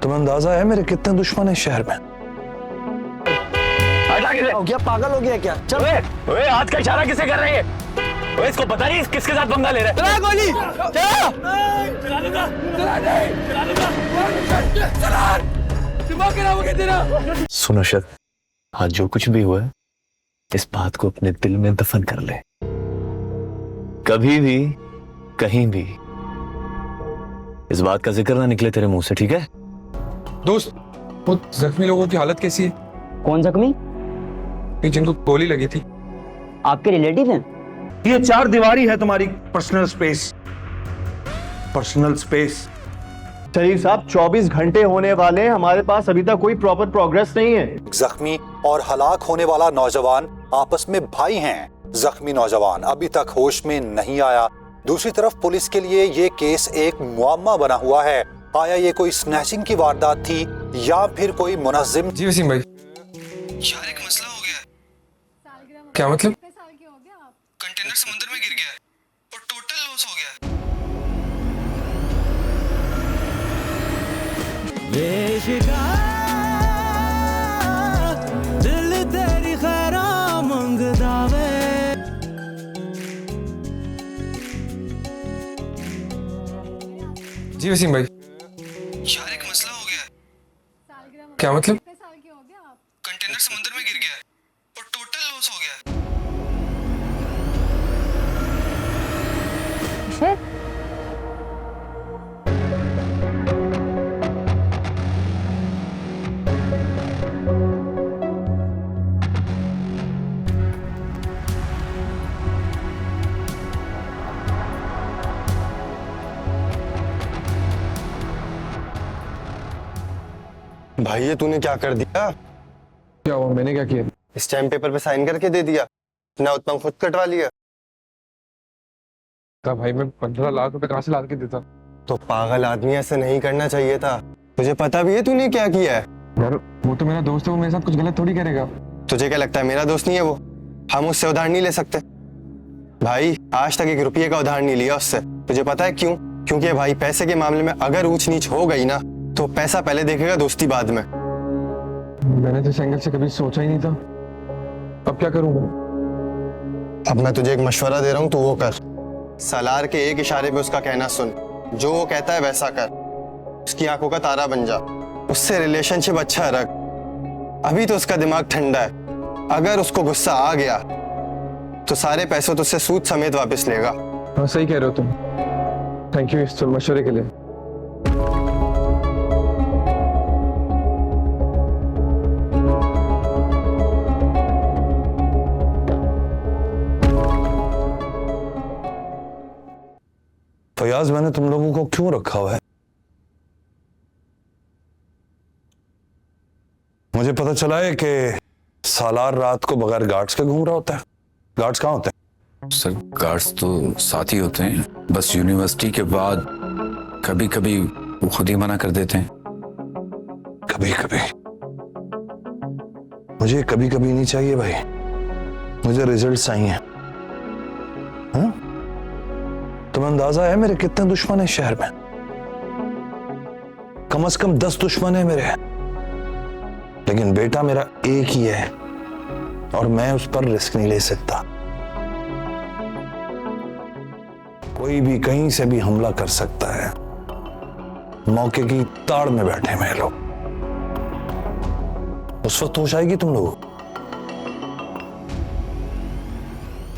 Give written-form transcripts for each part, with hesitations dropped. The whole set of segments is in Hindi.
तुम्हें अंदाजा है मेरे कितने दुश्मन हैं शहर में? हो गया, पागल हो गया क्या? चल ओए हाथ का इशारा किसे कर रही है? ओए इसको पता नहीं किसके साथ पंगा ले रहा है? चला गोली, चला। सुनो शक, आज जो कुछ भी हुआ है इस बात को अपने दिल में दफन कर ले। कभी भी कहीं भी इस बात का जिक्र ना निकले तेरे मुंह से, ठीक है? दोस्त, वो जख्मी लोगों की हालत कैसी है? कौन जख्मी? जिनको गोली लगी थी। आपके रिलेटिव हैं? ये 4 दीवारी है तुम्हारी पर्सनल स्पेस। Personal space. शरीफ साहब 24 घंटे होने वाले हैं, हमारे पास अभी तक कोई प्रॉपर प्रोग्रेस नहीं है। जख्मी और हलाक होने वाला नौजवान आपस में भाई हैं। जख्मी नौजवान अभी तक होश में नहीं आया। दूसरी तरफ पुलिस के लिए ये केस एक मुअम्मा बना हुआ है। आया ये कोई स्नैचिंग की वारदात थी या फिर कोई मुनज़्ज़िम? जी वसीम भाई, यार एक मसला हो गया है। क्या मतलब? कंटेनर समुद्र में गिर गया है और टोटल लॉस हो गया है। दिल तेरी खैरा मंगदा वे। जी वसीम भाई, यार एक मसला हो गया है। क्या मतलब? कंटेनर समुद्र में गिर गया है और टोटल लॉस हो गया है। भाई ये तूने क्या कर दिया? क्या हुआ? मैंने क्या किया? स्टैम्प पेपर पे साइन करके दे दिया ना, उतना खुद कटवा लिया। भाई मैं 15 लाख रुपए कहाँ से ला के देता? तो पागल आदमी ऐसे नहीं करना चाहिए था। तुझे पता भी है तूने क्या किया है? यार वो तो मेरा दोस्त है, वो मेरे साथ कुछ गलत थोड़ी करेगा। तुझे क्या लगता है मेरा दोस्त नहीं है वो? हम उससे उधार नहीं ले सकते भाई। आज तक 1 रुपये का उधार नहीं लिया उससे। तुझे पता है क्यों? क्योंकि भाई पैसे के मामले में अगर ऊंच नीच हो गई ना तो पैसा पहले देखेगा, दोस्ती बाद में। मैंने तो इस एंगल से कभी सोचा ही नहीं था। अब क्या करूं मैं? अब मैं तुझे एक मशवरा दे रहा हूँ, तू वो कर। सालार के एक इशारे पे उसका कहना सुन, जो वो कहता है वैसा कर। उसकी आंखों का तारा बन जा, उससे रिलेशनशिप अच्छा रख। अभी तो उसका दिमाग ठंडा है, अगर उसको गुस्सा आ गया तो सारे पैसे तो उससे सूद समेत वापस लेगा। हाँ सही कह रहे हो तुम। थैंक यू इस मशवरे के लिए। फयाज, मैंने तुम लोगों को क्यों रखा हुआ है? मुझे पता चला है कि सालार रात को बगैर गार्ड्स के घूम रहा होता है। गार्ड्स कहाँ होते हैं? सर गार्ड्स तो साथ ही होते हैं, बस यूनिवर्सिटी के बाद कभी कभी वो खुद ही मना कर देते हैं। कभी कभी? मुझे कभी कभी नहीं चाहिए भाई, मुझे रिजल्ट चाहिए। हाँ? तुम्हें अंदाजा है मेरे कितने दुश्मन हैं शहर में? कम से कम 10 दुश्मन हैं मेरे, लेकिन बेटा मेरा एक ही है और मैं उस पर रिस्क नहीं ले सकता। कोई भी कहीं से भी हमला कर सकता है। मौके की ताड़ में बैठे हैं लोग। उस वक्त होश आएगी तुम लोगों,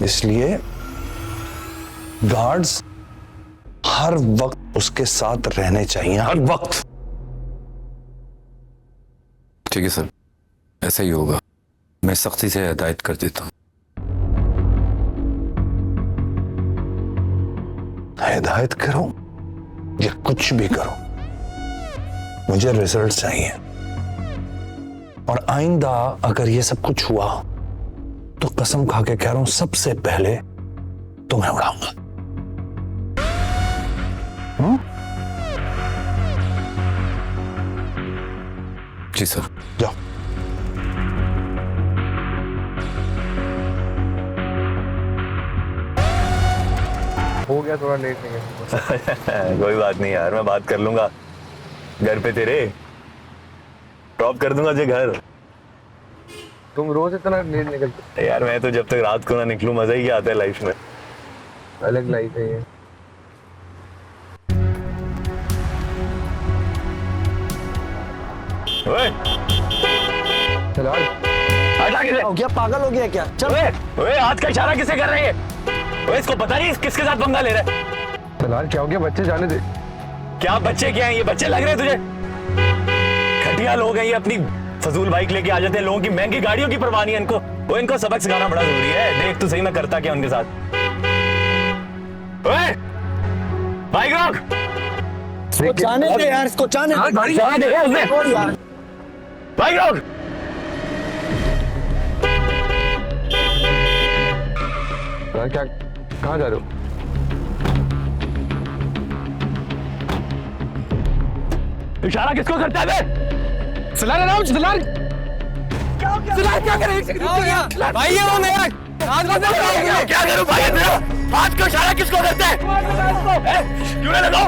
इसलिए गार्ड्स हर वक्त उसके साथ रहने चाहिए, हर वक्त। ठीक है सर, ऐसा ही होगा। मैं सख्ती से हिदायत कर देता हूँ। हिदायत करो या कुछ भी करो, मुझे रिजल्ट चाहिए। और आइंदा अगर ये सब कुछ हुआ तो कसम खा के कह रहा हूं, सबसे पहले तुम्हें उड़ाऊंगा। जी सर। जाओ। हो गया थोड़ा लेट नहीं है। कोई बात नहीं यार, मैं बात कर लूंगा घर पे तेरे। ड्रॉप कर दूंगा तुझे घर। तुम रोज इतना लेट निकलते? यार मैं तो जब तक रात को ना निकलूं मजा ही क्या आता है लाइफ में। अलग लाइफ है ये। ओए चलो हटा किसे? हो गया, पागल हो गया क्या? चल ओए हाथ का इशारा किसे कर रही है? ओए इसको पता नहीं किसके साथ पंगा ले रहा है? फिलहाल क्या हो गया, बच्चे जाने दे। क्या बच्चे क्या हैं? ये बच्चे लग रहे हैं तुझे? घटिया लोग हैं ये, अपनी फजूल बाइक लेके आ जाते हैं, लोगों की महंगी गाड़ियों की परवाह नहीं है इनको। वो इनको सबक सिखाना बड़ा जरूरी है। देख तू सही मैं करता क्या उनके साथ। ओए बाइक रोक। इसको जाने दे यार, इसको जाने दे। जाने दे उसने। यार बाइक रोक। क्या कहाँ जा रहे हो? इशारा किसको करता है बे? फिलहाल क्या करे? भाई ये वो मेरा क्या करूं भाई तेरा? हाथ को इशारा किसको करते हैं? क्यों नहीं लगाओ?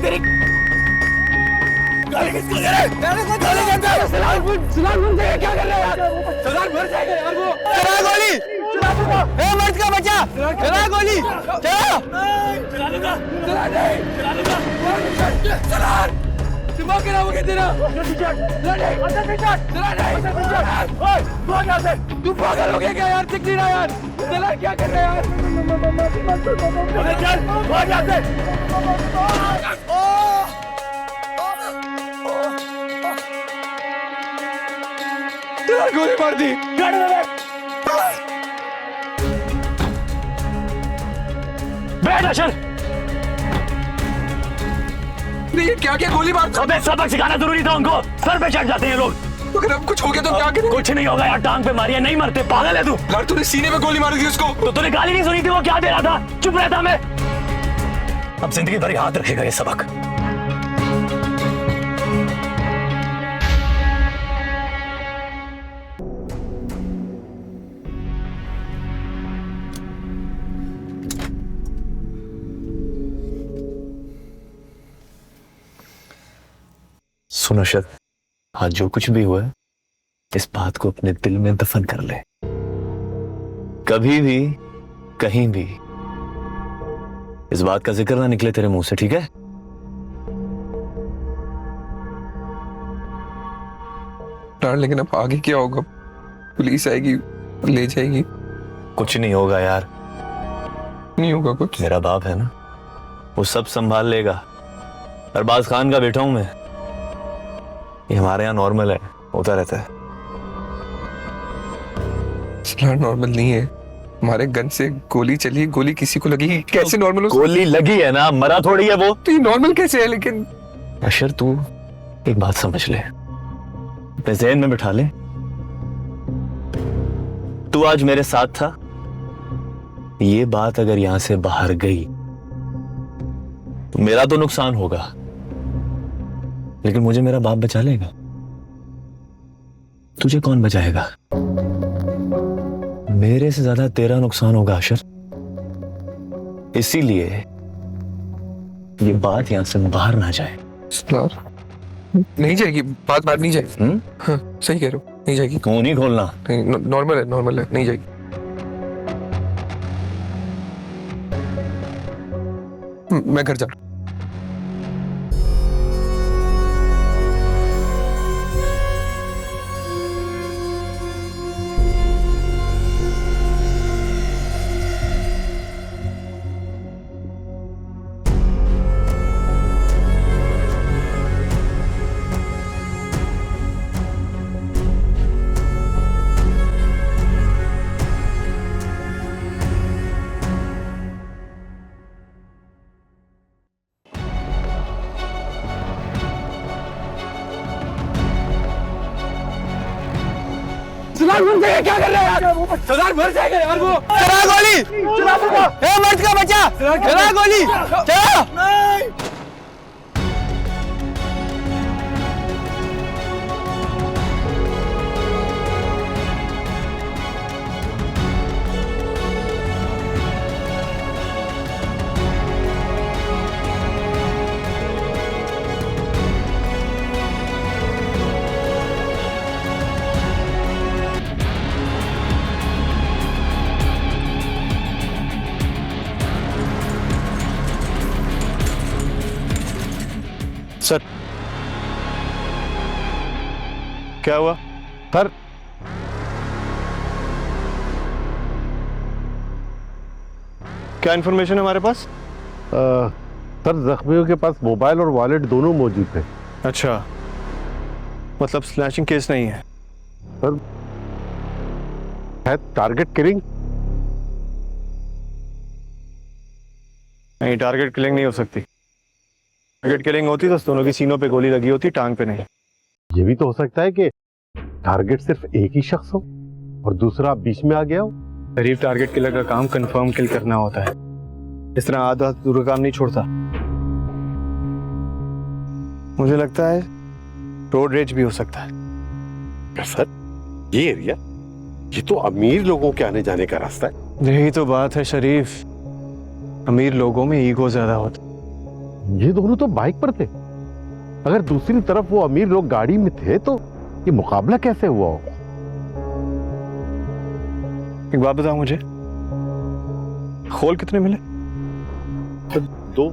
तेरी गाली किसको दे रहे? गाली करते हैं? क्या कर रहे हैं यार? सरदार मर जाएगा यार वो। चला गोली, ए मर्द का बच्चा, चला गोली, चला। दिमाग खराब हो गया तेरा। तू पागल हो गया क्या यार? दिख नहीं रहा यार। चला क्या कर रहा है यार? गोली मार दी। बैठ अशर। ये क्या क्या गोली मार? अबे सबक सिखाना जरूरी था उनको। सर पे चढ़ जाते हैं लोग। तो अगर अब कुछ हो गया तो क्या करें? कुछ नहीं होगा यार, टांग पे मारिया नहीं मरते। पागल है तू? यार तूने सीने में गोली मारी थी उसको। तो तूने गाली नहीं सुनी थी? वो क्या दे रहा था? चुप रहता मैं। अब जिंदगी भर याद रखेगा ये सबक। सुनो शद, आज जो कुछ भी हुआ है इस बात को अपने दिल में दफन कर ले। कभी भी कहीं भी इस बात का जिक्र ना निकले तेरे मुंह से, ठीक है? लेकिन अब आगे क्या होगा? पुलिस आएगी, ले जाएगी। कुछ नहीं होगा यार। नहीं होगा कुछ? मेरा बाप है ना, वो सब संभाल लेगा। अरबाज खान का बेटा हूं मैं। ये हमारे यहाँ नॉर्मल है, होता रहता है। नॉर्मल नहीं है। हमारे गन से गोली चली, गोली किसी को लगी, कैसे नॉर्मल हो? गोली लगी है ना, मरा थोड़ी है वो। तो ये नॉर्मल कैसे है? लेकिन अशर तू एक बात समझ ले, अपने ज़हन में बिठा ले। तू आज मेरे साथ था, ये बात अगर यहां से बाहर गई तो मेरा तो नुकसान होगा, लेकिन मुझे मेरा बाप बचा लेगा। तुझे कौन बचाएगा? मेरे से ज्यादा तेरा नुकसान होगा अशर। इसीलिए ये बात यहां से बाहर ना जाए। नहीं जाएगी बात, बाहर नहीं जाएगी। हाँ, सही कह रहे हो, नहीं जाएगी। क्यों नहीं खोलना? नॉर्मल है, नॉर्मल है, नहीं जाएगी। मैं घर जा रहा हूं। सरदार मर जाएगा, क्या कर रहे हैं यार? सरदार मर जाएगा यार वो। चला गोली, ए मर्द का बच्चा, चला गोली, चला। सर क्या हुआ? सर क्या इन्फॉर्मेशन है हमारे पास? सर जख्मियों के पास मोबाइल और वॉलेट दोनों मौजूद थे। अच्छा, मतलब स्लैशिंग केस नहीं है? सर है टारगेट किलिंग। नहीं, टारगेट किलिंग नहीं हो सकती। टारगेट किलिंग होती तो दोनों की सीनों पे गोली लगी होती, टांग पे नहीं। ये भी तो हो सकता है कि टारगेट सिर्फ एक ही शख्स हो और दूसरा बीच में आ गया हो। शरीफ टारगेट किलर का काम कंफर्म किल करना होता है, इस तरह आधा अधूरा काम नहीं छोड़ता। मुझे लगता है रोड रेज भी हो सकता है। सर ये एरिया, ये तो अमीर लोगों के आने जाने का रास्ता है। यही तो बात है शरीफ, अमीर लोगों में ईगो ज्यादा होता। ये दोनों तो बाइक पर थे, अगर दूसरी तरफ वो अमीर लोग गाड़ी में थे तो ये मुकाबला कैसे हुआ होगा? एक बात बताओ मुझे, खोल कितने मिले? तो 2,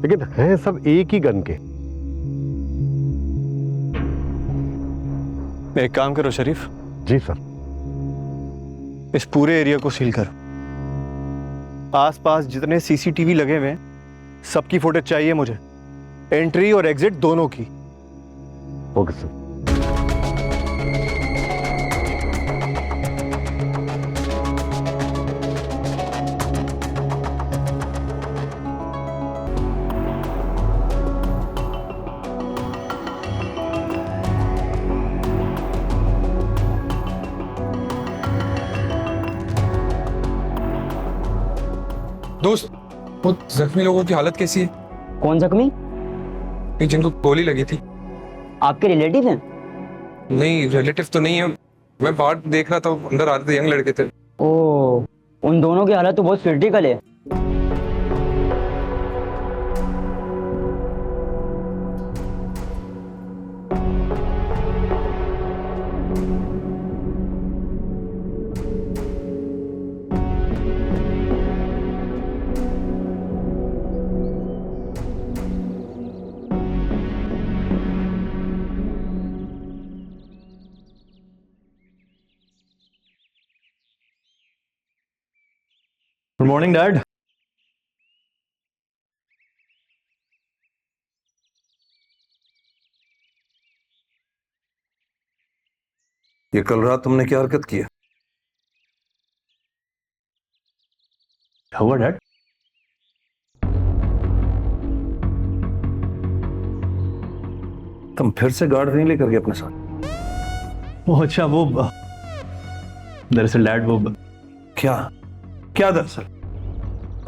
लेकिन हैं सब एक ही गन के। एक काम करो शरीफ। जी सर। इस पूरे एरिया को सील करो, आसपास जितने सीसीटीवी लगे हुए हैं सबकी फुटेज चाहिए मुझे, एंट्री और एग्जिट दोनों की। Okay sir. दोस्त, वो जख्मी लोगों की हालत कैसी है? कौन जख्मी? ये जिनको गोली लगी थी। आपके रिलेटिव हैं? नहीं, रिलेटिव तो नहीं है, मैं बाहर देख रहा था, अंदर आते यंग लड़के थे। ओ, उन दोनों की हालत तो बहुत क्रिटिकल है। Good morning dad. ये कल रात तुमने क्या हरकत की है? क्या हुआ डैड? तुम फिर से गार्ड नहीं लेकर गए अपने साथ? वो अच्छा, वो दरअसल डैड वो क्या क्या दरअसल?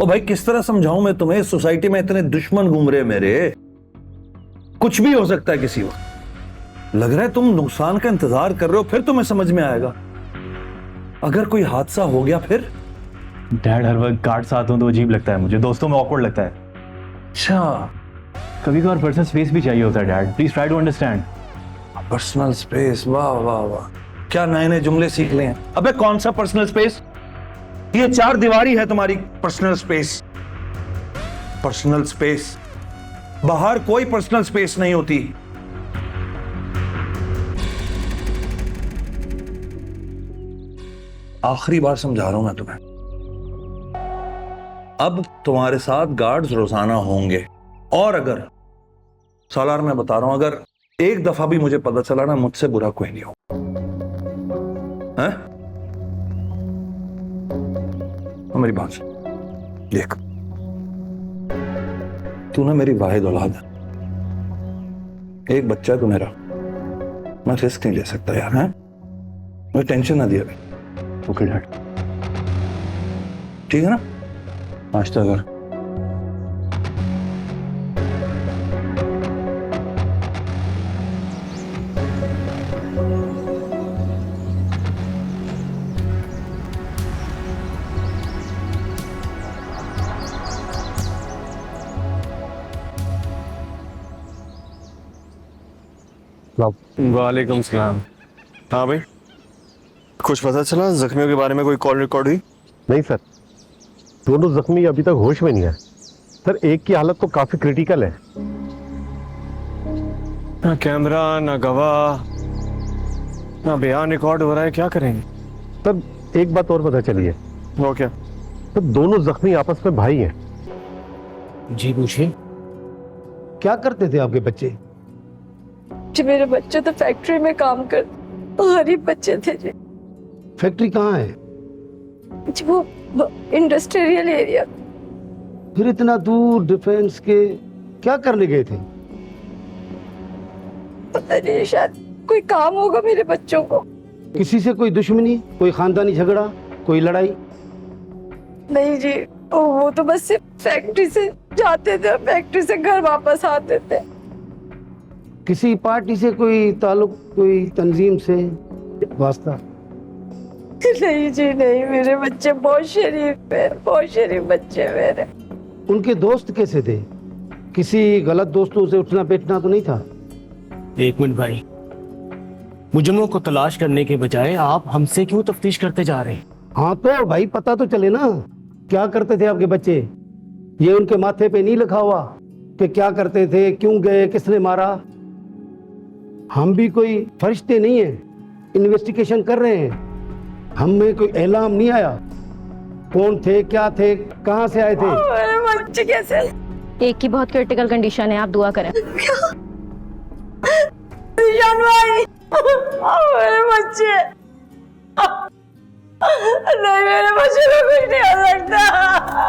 ओ भाई, किस तरह समझाऊं मैं तुम्हें? सोसाइटी में इतने दुश्मन घूम रहे मेरे, कुछ भी हो सकता है किसी वक्त। लग रहा है तुम नुकसान का इंतजार कर रहे हो, फिर तुम्हें समझ में आएगा। अगर कोई हादसा हो गया फिर? डैड हर वक्त गार्ड साथ हो तो अजीब लगता है मुझे, दोस्तों में ऑकवर्ड लगता है। अच्छा, कभी कभार पर्सनल स्पेस भी चाहिए होता है dad, please try to understand. Personal space, वाह वाह वाह, क्या नए नए जुमले सीख ले हैं। अबे कौन सा पर्सनल स्पेस? ये 4 दीवारी है तुम्हारी पर्सनल स्पेस। पर्सनल स्पेस, बाहर कोई पर्सनल स्पेस नहीं होती। आखिरी बार समझा रहा हूं मैं तुम्हें, अब तुम्हारे साथ गार्ड्स रोजाना होंगे, और अगर सालार मैं बता रहा हूं, अगर एक दफा भी मुझे पता चला ना, मुझसे बुरा कोई नहीं हो। हैं? मेरी बात सुन, देख, तू ना मेरी वाहिद औलाद है, एक बच्चा है तू मेरा, मैं रिस्क नहीं ले सकता यार। है, मुझे टेंशन ना दिया। Okay dad. ठीक है ना? नाश्ता कर। वालेकुम सलाम। हाँ भाई, कुछ पता चला जख्मियों के बारे में? कोई कॉल रिकॉर्ड हुई? नहीं सर, दोनों जख्मी अभी तक होश में नहीं है। सर एक की हालत तो काफी क्रिटिकल है। ना कैमरा ना गवाह ना बयान रिकॉर्ड हो रहा है, क्या करेंगे? तब एक बात और पता चली है। वो क्या? तो दोनों जख्मी आपस में भाई हैं। जी पूछिए, क्या करते थे आपके बच्चे? जी मेरे बच्चे तो फैक्ट्री में काम कर, गरीब बच्चे थे जी। फैक्ट्री कहाँ है? जी वो इंडस्ट्रियल एरिया। फिर इतना दूर डिफेंस के क्या करने गए थे? पता नहीं, शायद कोई काम होगा मेरे बच्चों को। किसी से कोई दुश्मनी, कोई खानदानी झगड़ा, कोई लड़ाई? नहीं जी, वो तो बस सिर्फ फैक्ट्री से जाते थे, फैक्ट्री से घर वापस आते थे। किसी पार्टी से कोई ताल्लुक, कोई तंजीम से वास्ता? नहीं जी नहीं, मेरे बच्चे बहुत शरीफ है, बहुत शरीफ बच्चे मेरे। उनके दोस्त कैसे थे? किसी गलत दोस्तों से उठना बैठना तो नहीं था? एक मिनट भाई, मुजरिमों को तलाश करने के बजाय आप हमसे क्यों तफ्तीश करते जा रहे हैं? हाँ तो भाई पता तो चले ना, क्या करते थे आपके बच्चे? ये उनके माथे पे नहीं लिखा हुआ कि क्या करते थे, क्यों गए, किसने मारा? हम भी कोई फरिश्ते नहीं है, इन्वेस्टिगेशन कर रहे हैं। हमें कोई एलाम नहीं आया कौन थे, क्या थे, कहाँ से आए थे। मेरे बच्चे कैसे? एक की बहुत क्रिटिकल कंडीशन है, आप दुआ करें। निशान भाई, मेरे बच्चे नहीं, मेरे बच्चे को कुछ नहीं हो सकता।